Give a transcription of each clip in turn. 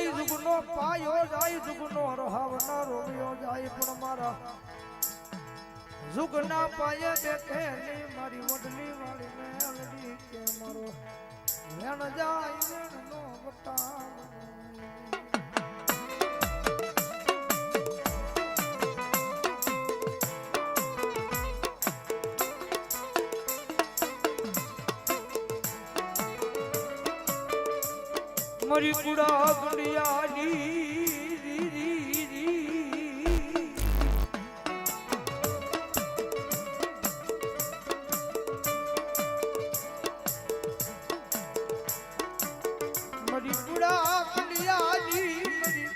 જાય જુગનો પાયો જાય જુગનો રહાવના રોમિયો જાય પણ મારા જુગના પાયે બેઠે ની મારી વડલી વાળી મેલડી કે મારો વેણ જાય વેણનો વટાવ મારી કુડા ગુંડિયાની મારી કુડા ગુંડિયાની મારી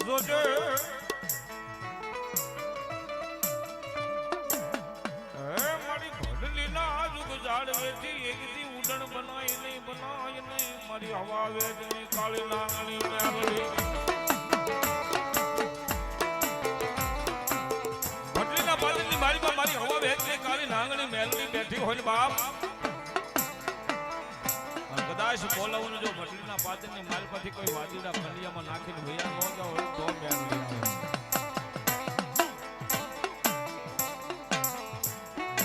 જોજે ઉડણ બનાય નહીં મારી હવા વેચની કાળી નાંગણી મેલડી ભટલીના બાદની મારીમાં મારી હવા વેચની કાળી નાંગણી મેલડી બેઠી હોય ને બાપ કદાચ બોલાવું જો ભટલીના પાદની માલમાંથી કોઈ વાદીડા ખંડિયામાં નાખીને વૈયા ન જાવ તો મેલડી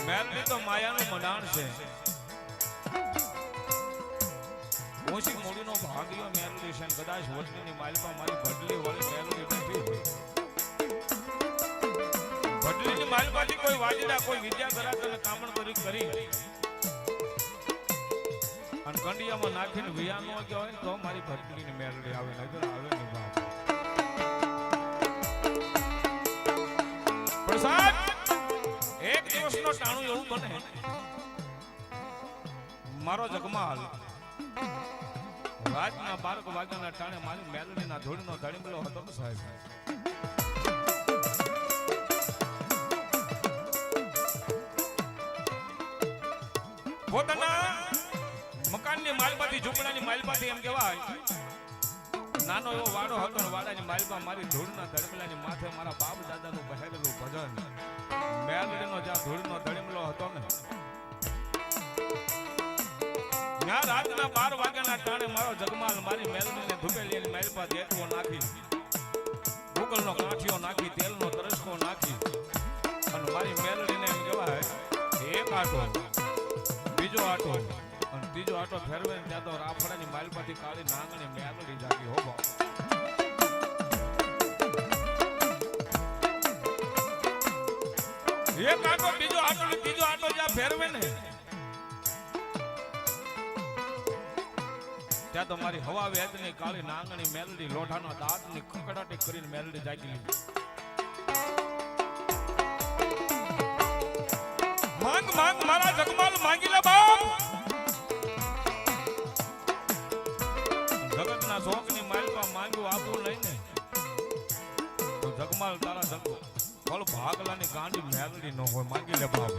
મેલડી તો માયાનું મંડાણ છે ઓછી મોડીનો ભાગ્યો મેલડી છે કદાચ વટલીની માલપા મારી ભડલી વાળી મેલડી બેઠી હોય ભડલીની માલપાથી કોઈ વાજીડા કોઈ વિદ્યા કરાત અને કામણ કરી અને કંડિયામાં નાખીને વિયા ન ગયા હોય તો મારી ભડલીની મેલડી આવે નજર આવે ને બાપ પ્રસાદ એક દિવસનો ટાણું એવું બને મારો જગમાલ રાતના 12 વાગ્યાના ટાણે મારી મેલડીના ધૂળનો ધડીમલો હતો સાહેબ પોતાના મકાનની માલપાથી ઝૂંપડાની માલપાથી એમ કહેવાય નાનો એવો વાડો હતો ને વાડાની માલપા મારી ધૂળના ધડમલાની માથે મારા બાપ દાદાનું બહેરેલું ભજન મેલડીનો જ્યાં ધૂળનો ધડીમલો હતો ને ત્યાં રાતના 12 વાગ્યાના ટાણે મારો જગમાલ મારી મેલડીને ધૂપેલી માલપા દેટવો નાખી ગોકળનો કાઠિયો નાખી તેલનો તરસકો નાખી અને મારી મેલડીને એમ કહેવાય એક આટો બીજો આટો અને ત્રીજો આટો ફેરવે ત્યાં તો રાફડાની માલપાથી કાળી નાંગણી મેલડી જાગી હો બાપ એક આટો બીજો આટો ને ત્રીજો આટો જ્યાં ફેરવે ને ત્યાં તો મારી હવા વેદની કાળી નાંગણી મેલડી લોઢાના દાંતની ખકડાટી કરીને મેલડી જાગી લીધી માંગ માંગ મારા જગમાલ માંગી લે બાપ જગતના શોકની માલપા માંગ્યું આપવું નહીં ને તો જગમાલ તારા જગ ફળ ભાગલાની ગાંડી મેલડી ન હોય માંગી લે બાપ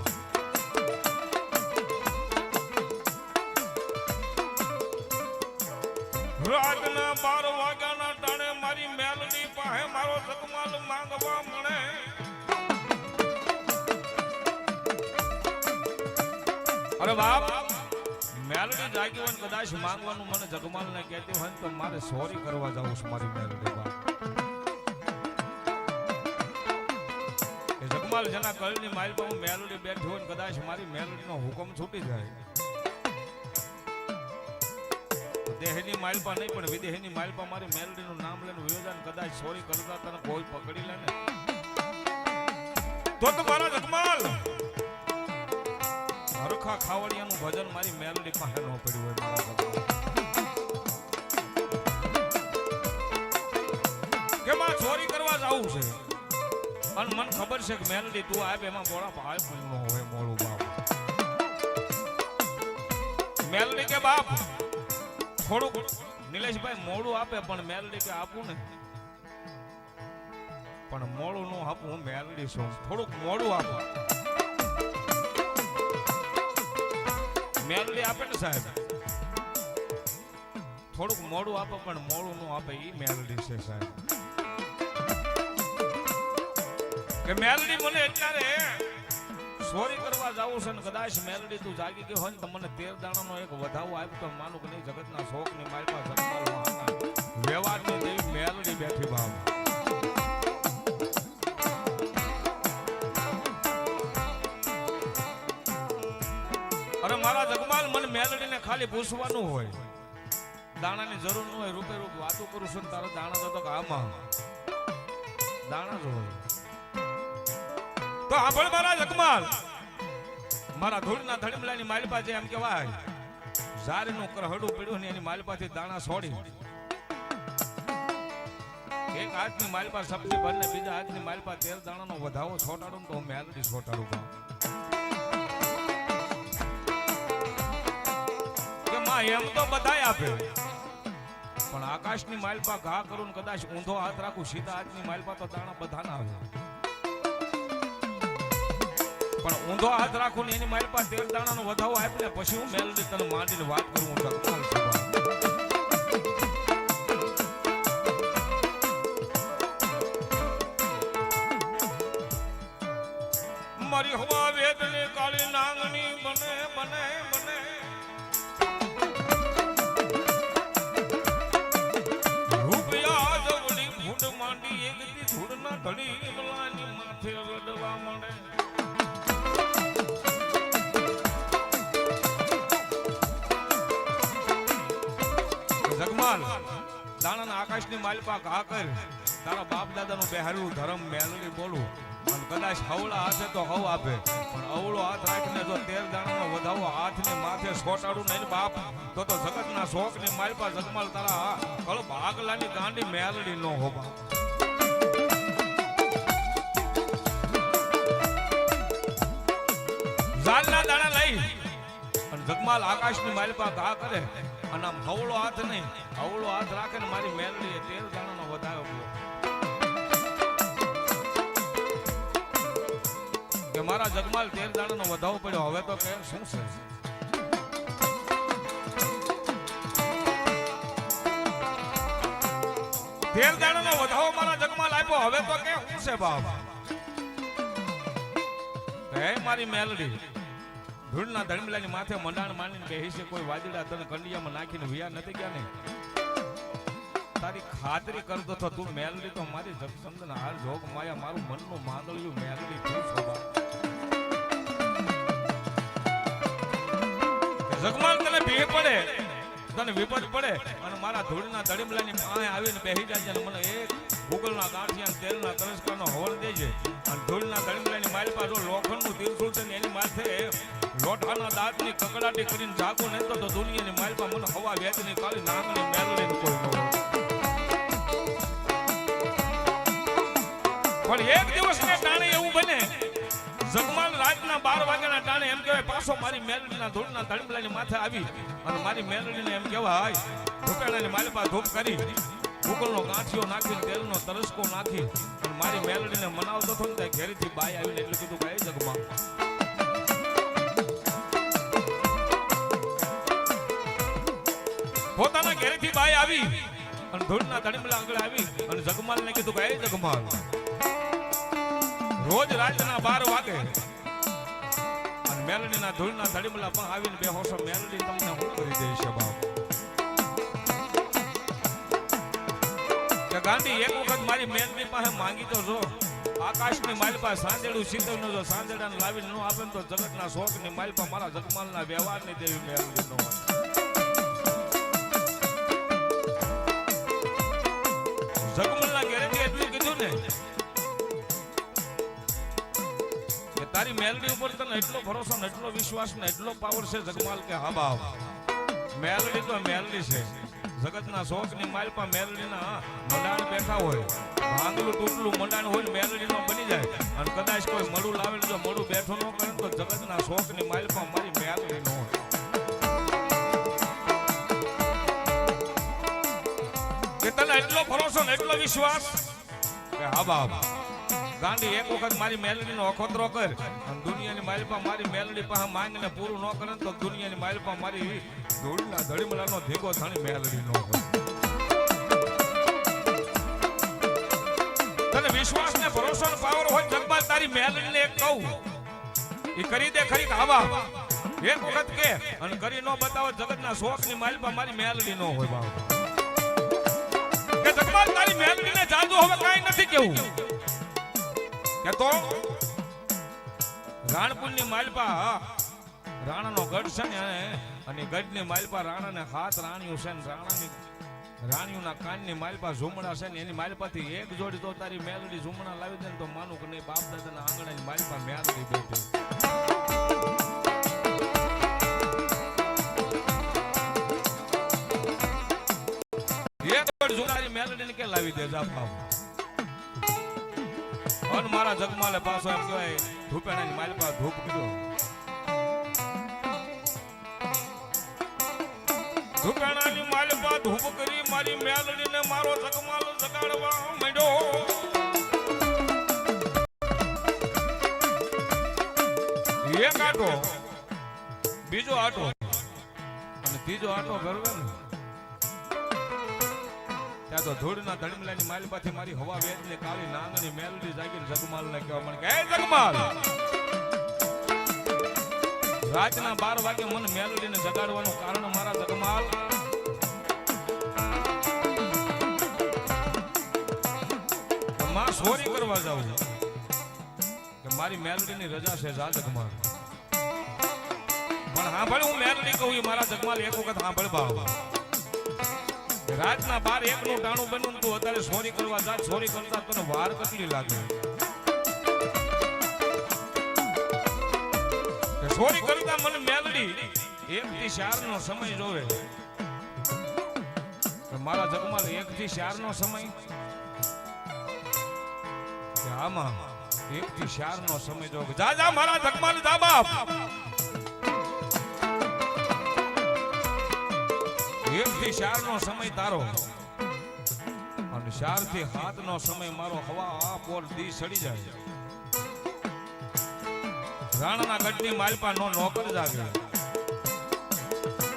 રાતના 12 વાગ્યાના ટાણે મારી મેલડી પાસે મારો જગમાલ માંગવા મળે અરે બાપ મેલડી જાગી હોય કદાચ માંગવાનું મને જગમાલ ને કહેતી હોય તો મારે સોરી કરવા જાવું છે મારી મેલડી બાપ એ જગમાલ જેના કળની માઇલ પર મેલડી બેઠી હોય કદાચ મારી મેલડીનો હુકમ છૂટી જાય દેહની માલપા નહીં પણ વિદેહની માલપા મારી મેલડીનું નામ લઈને વિયોજન કદાચ ચોરી કરતા તને કોઈ પકડી લે ને તો તમારા જગમાલ હરખા ખાવડિયાનું ભજન મારી મેલડી પાસે ન પડ્યું હોય મારા જગમાલ કે માં ચોરી કરવા જાવું છે અને મને ખબર છે કે મેલડી તું આપ એમાં બોળા ભાઈ પણ ન હોય મોળું બાપ મેલડી કે બાપ થોડુંક નિલેશભાઈ મોડું આપે પણ મેલડી કે આપું ને પણ મોડું નું આપું હું મેલડી છું થોડુંક મોડું આપું મેલડી આપે ને સાહેબ થોડુંક મોડું આપે પણ મોડું નું આપે ઈ મેલડી છે સાહેબ કે મેલડી મને અત્યારે સોરી કરવા જાવું છે ને કદાચ મેલડી તું જાગી ગઈ હોય ને તો મને 13 દાણાનો એક વધાવો આપ્યો તો માનું કે નહીં જગતના શોખની માલપા જગમાલ વ્યવહારની દેવી મેલડી બેઠી ભાવ અરે મારા જગમાલ મને મેલડીને ખાલી પૂછવાનું હોય દાણાની જરૂર ન હોય રૂપે રૂપ વાતો કરું છું ને તારો દાણા તો આમાં દાણા જ હોય તો આભળ મારા જગમાલ મારા ધૂળના ધડીમલાની માલપા જે એમ કહેવાય ઝારીનું કરહડું પડ્યું ને એની માલપાથી દાણા છોડી એક હાથની માલપા સબ્જી ભરને બીજા હાથની માલપા 13 દાણાનો વધાવો છોટાડું તો મેલડી છોટાડું કે માં એમ તો બધાય આપે પણ આકાશની માલપા ઘા કરું કદાચ ઊંધો હાથ રાખું સીધા હાથની માલપા તો દાણા બધાના આવે પણ ઊંધો હાથ રાખું ને એની માલપા 13 દાણાનો વધાવો આપીને પછી હું મેલડી તને માંડીને વાત કરું હું જગમાલ મારી હવા વેદને કાળી નાંગની બને બને બને રૂપિયા જવડી ફૂટ માંડી એક દી ધૂળના ધડી મલાની માથે રડવા મળે જગમાલ દાણાના આકાશની માલપા ઘા કર તારા બાપ દાદાનું બેહારું ધર્મ મેલડી બોલું અને કદાચ હવળા હાથે તો હવ આપે પણ અવળો હાથ રાખીને જો 13 દાણાનો વધાવો હાથને માથે સોટાડું નહીં બાપ તો જગતના શોખની માલપા જગમાલ તારા કળ ભાગલાની ગાંડી મેલડી નો હોબા ઝાલના દાણા લઈ અને જગમાલ આકાશની માલપા ઘા કરે અને આમ હવળો હાથ નહીં હવળો હાથ રાખે ને મારી મેલડીએ 13 દાણાનો વધાવો કે મારા જગમાલ 13 દાણાનો વધાવો પડ્યો હવે તો કે શું છે 13 દાણાનો વધાવો મારા જગમાલ આપ્યો હવે તો કે શું છે બાપ હે મારી મેલડી ધૂળના ધડમલાની માથે મંડાણ માનીને બેહી છે કોઈ વાદળા તને કંડિયામાં નાખીને વિયા નથી ગયા ને તારી ખાતરી કરતો તો તું મેલડી તો મારી જગસંદન હાલ જોગ માયા મારું મનનું માંદળિયું મેલડી તું સોબા જગમાલ તને ભી પડે તને વિપત પડે અને મારા ધૂળના ધડીમલાની પાસે આવીને બેહી જાય અને મને એક ભૂગલના ગાંઠિયા તેલના તરસ્કાનો હોળ દેજે અને ધૂળના ધડીમલાની મારી પાસે લોખંડનું તીરસુલ છે એની માથે લોટાના દાંતની કકડાટી કરીને જાગું નહીં તો દુનિયાની માલપા મને હવા વેચની કાળી નામની મેલડીને કોઈ ન પણ એક દિવસને ટાણે એવું બને જગમાલ રાતના 12 વાગ્યાના ટાણે એમ કહેવાય પાછો મારી મેલડીના ધૂળના ધડમલાની માથે આવી અને મારી મેલડીને એમ કહેવાય ધૂપેણાની માલપા ધૂપ કરી ભૂગલનો ગાંઠિયો નાખીને તેલનો તરસ્કો નાખી અને મારી મેલડીને મનાવતો હતો ને ત્યાં ઘેરીથી બાઈ આવીને એટલે કીધું કે જગમાલ પોતાના ઘેરેથી બાઈ આવી અને ધૂળના ધડીમલા આગળ આવી અને જગમાલને કીધું કે જગમાલ રોજ રાતના 12 વાગે અને મેલડીના ધૂળના ધડીમલા પણ આવીને બેહોશો મેલડી તમને હું કરી દઈશ બાપ કે ગાંધી એક વખત મારી મેલડી પાસે માંગી તો જો આકાશની માલપા સાંજેડું શીતળનો જો સાંજેડાને લાવીને ન આપે તો જગતના શોખની માલપા મારા જગમાલના વ્યવહારની દેવી મેલડી ન હોય જગમલના ઘેરેથી એટલું કીધું ને કે તારી મેલડી ઉપર તને એટલો ભરોસો ને એટલો વિશ્વાસ ને એટલો પાવર છે જગમાલ કે હા બાપ મેલડી તો મેલડી છે જગતના શોખની માલપા મેલડીના મંડાણ બેઠા હોય ભાંગલું તૂટલું મંડાણ હોય મેલડીનો બની જાય અને કદાચ કોઈ મળું લાવે જો મળું બેઠો ન કરે તો જગતના શોખની માલપા મારી મેલડી ન હોય કે તને એટલો ભરોસો ને એટલો વિશ્વાસ કે હા બાપ ગાંધી એક વખત મારી મેલડીનો અખોતરો કર અને દુનિયાની માલપા મારી મેલડી પાસે માંગીને પૂરું ન કરે તો દુનિયાની માલપા મારી ધૂળના ધડીમલાનો ધીગો થાણી મેલડી ન હોય તને વિશ્વાસ ને ભરોસો ને પાવર હોય જગમાં જગમાલ તારી મેલડીને એક કહું ઈ કરી દે ખરી ખાવા એક વખત કે અને કરી નો બતાવો જગતના શોખની માલપા મારી મેલડી નો હોય બાપ કે જગમાલ તારી મેલડીને જાદુ હવે કાઈ નથી કેવું કે તો રાણપુરની માલપા રાણાનો ગઢ છે ને અને ગઢની માલપા રાણાને હાથ રાણીઓ છે ને રાણીઓના કાનની માલપા ઝુમડા છે ને એની માલપાથી એક જોડી તો તારી મેલડી ઝુમડા લાવી દે ને તો માનું કે નહીં બાપ દાદાના આંગણાની માલપા મેલડી બેઠી એક જોડી ઝુમડાની મેલડીને કે લાવી દે જા બાપ અન મારા જગમાલે પાછો એમ કહેવાય ધૂપેણાની માલપા ધૂપ કીધો ધૂપેણાની માલપા ધૂપ કરી મારી મેલડીને મારો જગમાલ જગાડવા માંડ્યો એક આટો બીજો આટો અને ત્રીજો આટો ભરવે ને ત્યાં તો ધૂળના ધડમલાની માલપાથી મારી હવા વેચને કાળી નાંગની મેલડી જાગીને જગમાલને કહેવા મને કે હે જગમાલ રાતના 12 વાગે મને મેલડીને જગાડવાનું કારણ મારા જગમાલ માં સોરી કરવા જાઉં છું કે મારી મેલડીની રજા છે જા જગમાલ પણ હા ભલે હું મેલડી કહું મારા જગમાલ એક વખત હા ભલે ભાવ રાતના 12 નું ટાણું બન્યું તું અત્યારે સોરી કરવા જા સોરી કરતા તને વાર કેટલી લાગે સોરી કરતા મને મેલડી 1 થી 4 નો સમય જોવે મારા જગમાલ 1 થી 4 નો સમય આમાં 1 થી 4 નો સમય જોવે જા જા મારા જગમાલ જા બાપ 1 થી 4 નો સમય તારો અને 4 થી 7 નો સમય મારો હવા આ પોર દી સડી જાય રાણાના ગઢની માલપા નો નોકર જાગે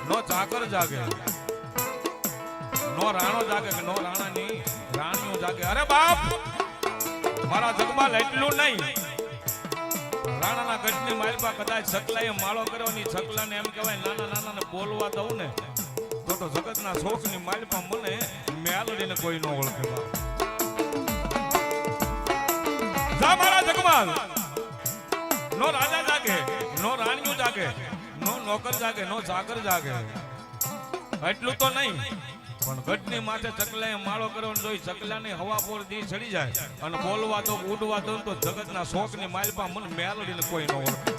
નો ચાકર જાગે નો રાણો જાગે કે નો રાણાની રાણીઓ જાગે અરે બાપ મારા જગમાલ એટલું નહીં રાણાના ગઢની માલપા કદાચ છકલાએ માળો કરવાની છકલાને એમ કહેવાય નાના નાનાને બોલવા દઉં ને તો જગતના શોખની માલપા મને મેલડીને કોઈ ન ઓળખે બાપ જા મારા જગમાલ નો રાજા જાગે નો રાણીઓ જાગે નો નોકર જાગે નો ચાકર જાગે એટલું તો નહીં પણ ગઢની માથે ચકલાએ માળો કરવાનો જોઈ ચકલાની હવા પોર દી ચડી જાય અને બોલવા તો ઉડવા દો તો જગતના શોખની માલપા મને મેલડીને કોઈ ન ઓળખે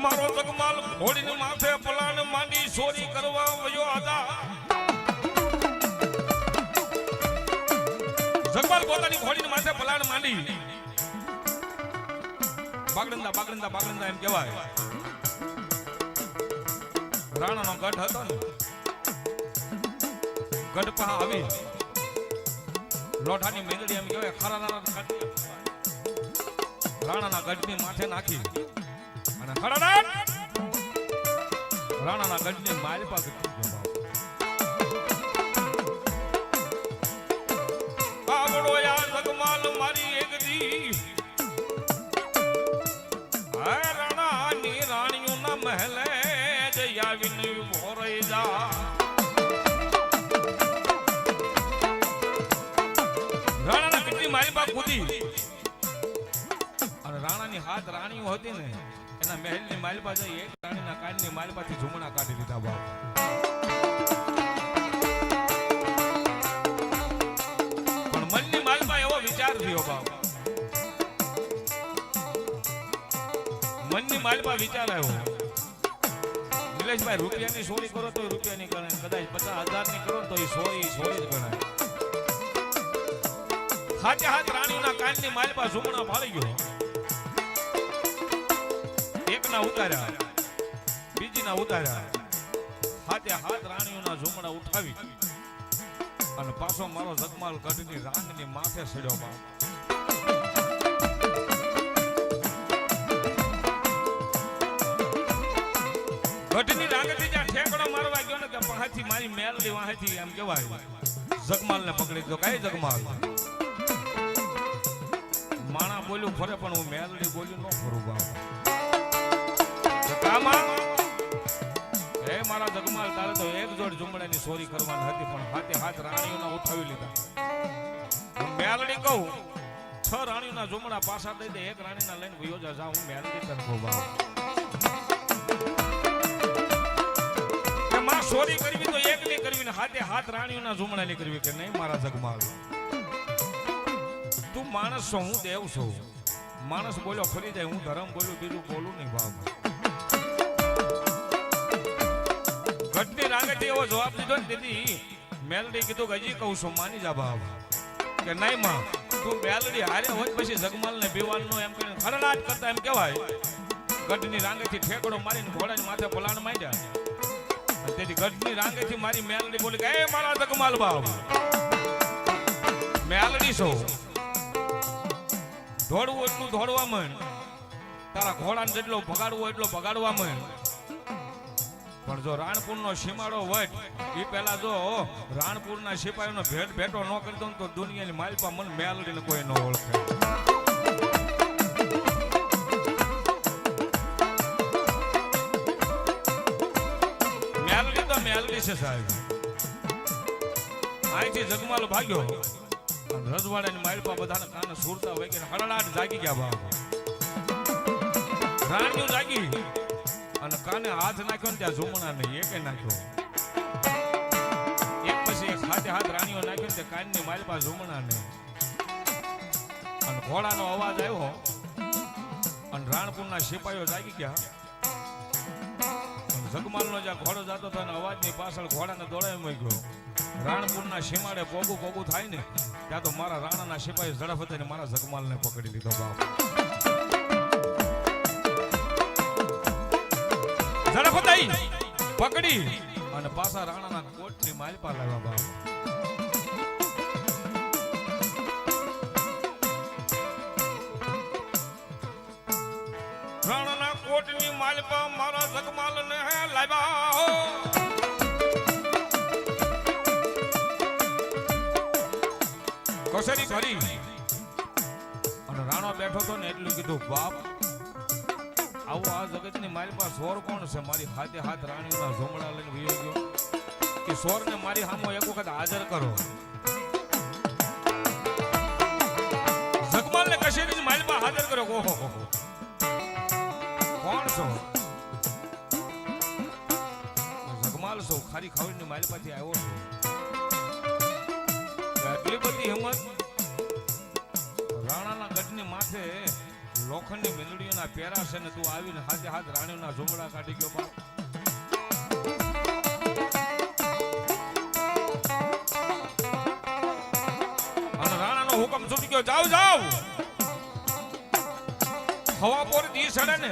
મારો જગમાલ ઘોડીની માથે પલાણ માંડી ચોરી કરવા વયો હતા જગમાલ પોતાની ઘોડીની માથે પલાણ માંડી બાગડંદા બાગડંદા બાગડંદા એમ કહેવાય રાણાનો ગઢ હતો ને ગઢ પા આવી લોઠાની મેંદડી એમ કહેવાય ખરાના રાણાના ગઢની માથે નાખી અને ખરાના રાણાના ગઢની માલપા આવડો યા જગમાલ મારી એક દી રાણાની રાણીઓના મહેલે જઈ આવીને ઉભો રહી જા રાણાના ગઢની માલપા કૂદી અને રાણાની હાથ રાણીઓ હતી ને એના મહેલની માલપા જઈ એક રાણીના કાનની માલપાથી ઝુમણા કાઢી દીધા બાપ પણ મનની માલપા એવો વિચાર થયો બાપ મનની માલપા વિચાર આવ્યો નિલેશભાઈ રૂપિયાની ચોરી કરો તો રૂપિયાની ગણાય કદાચ 50,000 ની કરો તો એ ચોરી જ ગણાય હાથે હાથ રાણીઓના કાનની માલપા ઝુમણા ફાળી ગયો એકના ઉતાર્યા બીજીના ઉતાર્યા હાથે હાથ રાણીઓના ઝુમડા ઉઠાવી અને પાછો મારો જગમાલ ગઢની રાંગની માથે સડ્યો બાપ ગઢની રાંગથી જ્યાં ઠેકડો મારવા ગયો ને ત્યાં પહાડથી મારી મેલડી વાહેથી એમ કહેવાય જગમાલને પકડી દો. કઈ જગમાલ? માણા બોલ્યું ફરે પણ હું મેલડી બોલ્યું ન ફરું બાપ. કામા હે મારા જગમાલ, તારે તો એક જોડ ઝુમડાની ચોરી કરવાની હતી પણ હાથે હાથ રાણીઓના ઉઠાવી લીધા. હું મેલડી કહું 6 રાણીઓના ઝુમડા પાછા દઈ દે, એક રાણીના લઈને વયો જા. હું મેલડી તને કહું બાપ કે માં ચોરી કરવી તો એક ની કરવી ને હાથે હાથ રાણીઓના ઝુમડા ની કરવી કે નહીં મારા જગમાલ? તું માણસ છો, હું દેવ છું. માણસ બોલ્યો ફરી જાય, હું ધર્મ બોલું, બીજું બોલું નહીં બાપ. ઘટની રાંગેથી એવો જવાબ દીધો ને દીદી મેલડી કીધું કે હજી કહું છું માની જા બાપ કે નહીં માં તું મેલડી હારે હોય પછી જગમાલને બીવાનો એમ કરીને ખરડાટ કરતા એમ કહેવાય. ગઢની રાંગેથી ઠેકડો મારીને ઘોડાની માથે પલાણ માંડ્યા. તેથી ગઢની રાંગેથી મારી મેલડી બોલી કે એ મારા જગમાલ બાપ મેલડી છો, દોડવું એટલું દોડવા માંડ, તારા ઘોડાને જેટલો ભગાડવો એટલો ભગાડવા માંડ. પણ જો રાણપુરનો સીમાડો વટ એ પેલા જો રાણપુરના સિપાહીનો ભેટો ન કરી દઉં તો દુનિયાની માલપા મને મેલડીને કોઈ ન ઓળખે. મેલડી તો મેલડી છે સાહેબ. અહીંથી જગમાલ ભાગ્યો અને રજવાડાની માલપા બધાને કાને સુરતા હોય કે હળડાટ જાગી ગયા બાપ. રાણીઓ જાગી અને કાને હાથ નાખ્યો ને ત્યાં ઝુમણા નહીં એકે નાખ્યો. એક પછી એક હાથે હાથ રાણીઓ નાખ્યો ને કાનની માલપા ઝુમણા નહીં. અને ઘોડાનો અવાજ આવ્યો અને રાણપુરના સિપાહીઓ જાગી ગયા. અને જગમાલનો જ્યાં ઘોડો જતો હતો અને અવાજની પાછળ ઘોડાને દોડાવી મૂક્યો. રાણપુરના સીમાડે પોગું થાય ને ત્યાં તો મારા રાણાના સિપાહી ઝડપ હતા ને મારા જગમાલને પકડી લીધો બાપ. ઝડપ પકડી અને પાછા રાણાના કોટની માલપા લાવ્યા બાપ. રાણાના કોટની માલપા મારા જગમાલને લાવ્યા. કસરી કરી અને રાણો બેઠો તો ને એટલું કીધું બાપ આવું આ જગતની મારી પાસે સોર કોણ છે? મારી હાથે હાથ રાણીઓના ઝુમડા લઈને વયો ગયો કે સોરને મારી સામે એક વખત હાજર કરો. જગમાલને કશેરીની મારી પાસે હાજર કરો. ઓહો કોણ છો? જગમાલ છો, ખારી ખાવડીની મારી પાસે આવ્યો છું. એટલી બધી હિંમત? રાણાના ગઢની માથે લોખંડની મેલડીઓના પેરા છે ને તું આવીને હાથે હાથ રાણીઓના ઝુમડા કાઢી ગયો બાપ. અને રાણાનો હુકમ છૂટી ગયો, જાવ જાવ. હવા પર દી સડે ને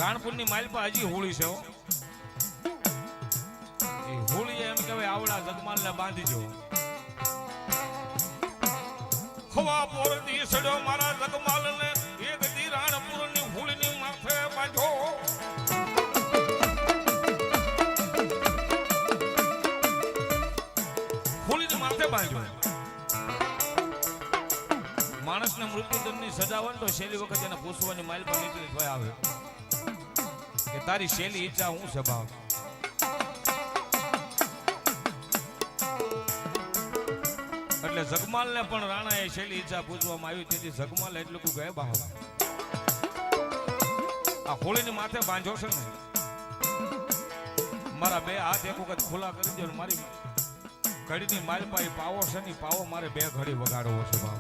રાણપુરની માલપા હજી હોળી છે. એ હોળી એમ કહેવાય આવડા જગમાલને બાંધી જો. હવા પોર દી સડ્યો મારા જગમાલને એક દી રાણપુરની હોળીની માથે બાંધ્યો. હોળીની માથે બાંધ્યો. માણસને મૃત્યુદંડની સજા હોય તો છેલ્લી વખત એને પૂછવાની માઇલ પર નીકળી ભય આવે કે તારી છેલ્લી ઈચ્છા શું છે બાપ? એટલે જગમાલને પણ રાણાએ છેલ્લી ઈચ્છા પૂછવામાં આવી. તેથી જગમાલ એટલું કહે બાપ આ હોળીની માથે બાંધ્યો છે ને મારા બે હાથ એક વખત ખુલ્લા કરી દો. મારી ઘડીની મારી પાસે પાવો છે ને પાવો મારે બે ઘડી વગાડવો છે બાપ.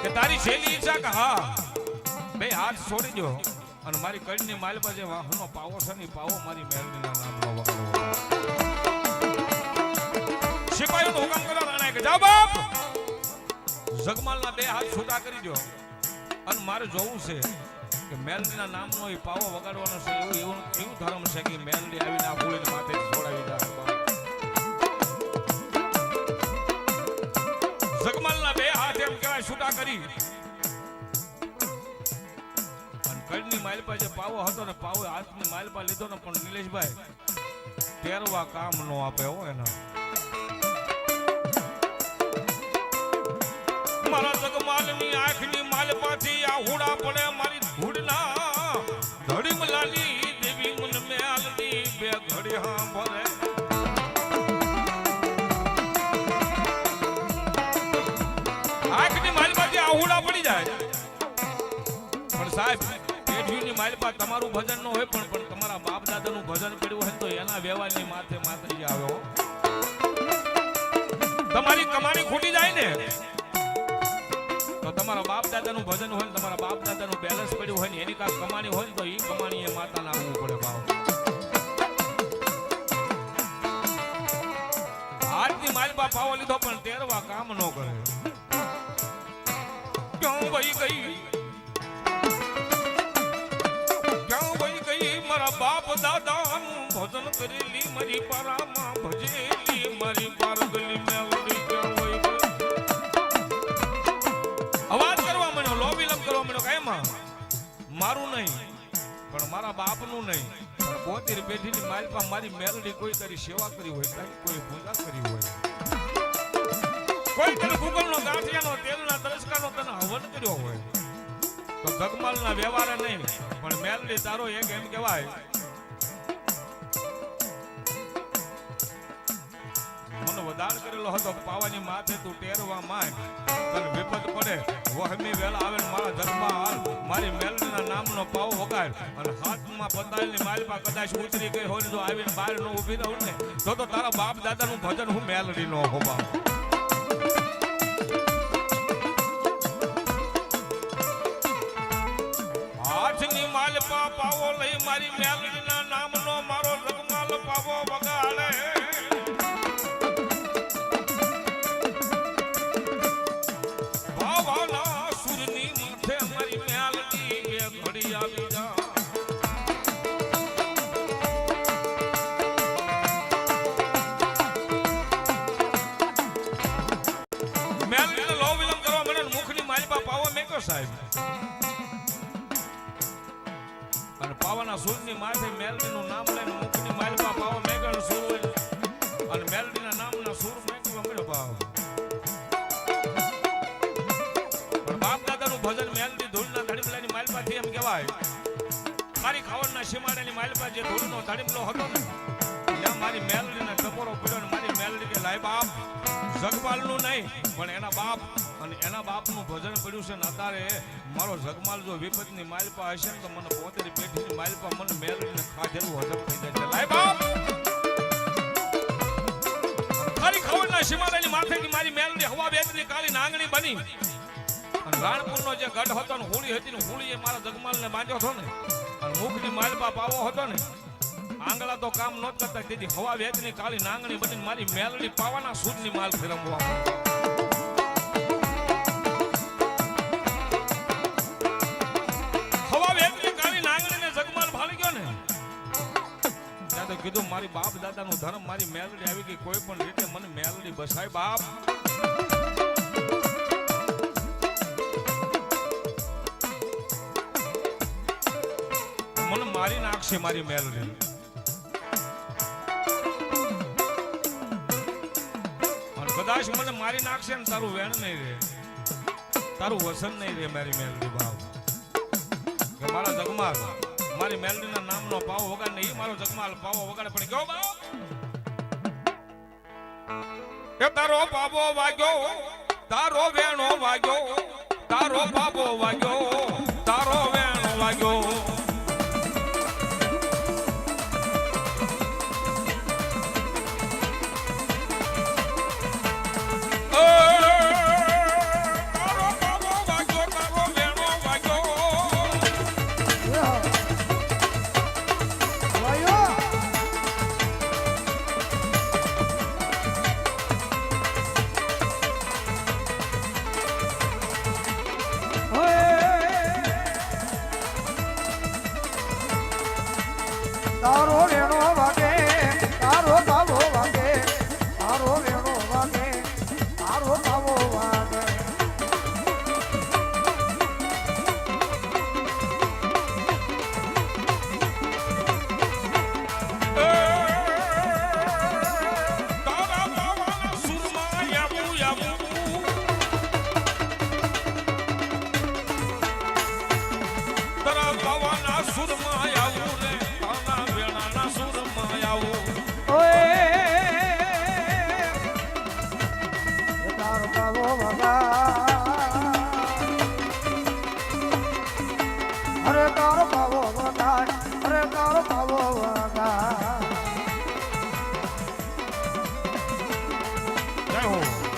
કે તારી છેલ્લી ઈચ્છા કે હા બે હાથ છોડી દો અને મારી કડીની માલ પર જે વાહનો પાવો છે ને પાવો મારી મેલડીના નામનો વગાડવો. સિપાહીઓનો હુકમ કર્યો રાણાએ કે જાઓ બાપ જગમાલના બે હાથ છૂટા કરી દો અને મારે જોવું છે કે મેલડીના નામનો એ પાવો વગાડવાનો છે. એવું ધર્મ છે કે મેલડી આવીને આ હોળીને માથે છોડાવી જાય. જગમાલના બે હાથ એમ કહેવાય છૂટા કરી અને કડની માલપા જે પાવો હતો ને પાવો હાથની માલપા લીધો ને પણ નિલેશભાઈ તેરવા કામ નો આપે હો એના. મારા જગમાલની આંખની માલપાથી આ હુડા પડે મારી ધૂળના ધડીમ લાલી દેવી મન મેલની બે ઘડી હાંભળે. આંખની માલપાથી આ હુડા પડી જાય પણ સાહેબ પેઢીની માલપા તમારું ભજન ન હોય પણ તમારા બાપ દાદાનું ભજન પડ્યું હોય તો એના વ્યવહારની માથે માતાજી આવે હો. તમારી કમાણી ખૂટી જાય ને તો તમારા બાપ દાદાનું ભજન હોય ને તમારા બાપ દાદાનું બેલેન્સ પડ્યું હોય ને એની કાંઈ કમાણી હોય ને તો એ કમાણી એ માતાને આપવું પડે ભાવ. હાથની માલપા પાવો લીધો પણ તેરવા કામ ન કરે. ક્યાં વહી ગઈ મારા બાપ દાદાનું ભજન કરેલી મારી પારામાં ભજેલી મારી પારગલી મેલડી ક્યાં હોય ગઈ. અવાજ કરવા માંડ્યો, લો વિલમ કરવા માંડ્યો. કાયમાં મારું નહીં પણ મારા બાપનું નહીં પણ 72 પેઢીની માલપા મારી મેલડી કોઈ તારી સેવા કરી હોય, તારી કોઈ પૂજા કરી હોય, કોઈ તને ગુગલનો ગાંઠિયાનો તેલના તરસકાનો તને હવન કર્યો હોય તો જગમાલના વ્યવહારે નહીં પણ મેલડી તારો એક એમ કહેવાય મને વધાર કરેલો હતો પાવાની માથે તું ટેરવા માંગ તને વિપત પડે વહમી વેલા આવે મારા જગમાલ મારી મેલડીના નામનો પાવો વગાડ અને હાથમાં પતાલની માલપા કદાચ ઉતરી ગઈ હોય જો આવીને બહાર ન ઊભી રહું ને તો તારા બાપ દાદાનું ભજન હું મેલડી નો હોવા. હાથની માલપા પાવો લઈ મારી મેલડીના નામનો મારો જગમાલ પાવો વગાડે. ભાવાના સુરની માથે મારી મેલડી બે ઘડી આવી જા. મેલડીને લો વિલમ કરવા મને મુખની માલપા પાવો મેકો સાહેબ અને પાવાના સૂરની માથે મેલડીનું નામ લઈને મુખની માલપા પાવો મેગણ સૂર હોય અને મેલડીના નામના સૂર મેકવા મળ્યો પાવ. પણ બાપ દાદાનું ભજન મેલડી ધૂળના ધડીમલાની માલપાથી એમ કહેવાય મારી ખાવડના સીમાડાની માલપા જે ધૂળનો ધડીમલો હતો ને ત્યાં મારી મેલડીને ટપોરો પડ્યો ને મારી મેલડી કે લાય બાપ જગમાલનું નહીં પણ એના બાપ અને એના બાપનું ભજન પડ્યું છે ને અત્યારે મારો જગમાલ જો વિપતની માલપા હશે ને તો મને 72 પેઢીની માલપા મને મેલડીને ખાધેલું હજમ થઈ જાય છે. લાય બાપ મારી ખવડના સીમાડાની માથેથી મારી મેલડી હવા બેચની કાળી નાંગણી બની અને રાણપુરનો જે ગઢ હતો ને હોળી હતી ને હોળીએ મારા જગમાલને બાંધ્યો હતો ને અને મુખની માલપા પાવો હતો ને આંગળા તો કામ નહોત કરતા તેથી હવા વેચની કાળી નાંગણી બની મારી મેલડી પાવાના સૂરની માલ ફેરવવા. હવા વેચની કાળી નાંગણીને જગમાલ ભાળી ગયો ને ત્યાં તો કીધું મારી બાપ દાદાનું ધર્મ મારી મેલડી આવી ગઈ કોઈ પણ રીતે મને મેલડી બસાય બાપ. મને મારી નાખશે મારી મેલડી કદાચ મને મારી નાખશે ને તારું વેણ નહીં રહે તારું વસન નહીં રહે મારી મેલડી ભાવ કે મારા જગમાલ મારી મેલડીના નામનો પાવો વગાડ ને એ મારો જગમાલ પાવો વગાડે પણ કયો બાપ કે તારો પાવો વાગ્યો તારો વેણો વાગ્યો તારો પાવો વાગ્યો તારો વેણો વાગ્યો. અરે તારો ભાવો વગાડ અરે તારો ભાવો વગાડ જય હો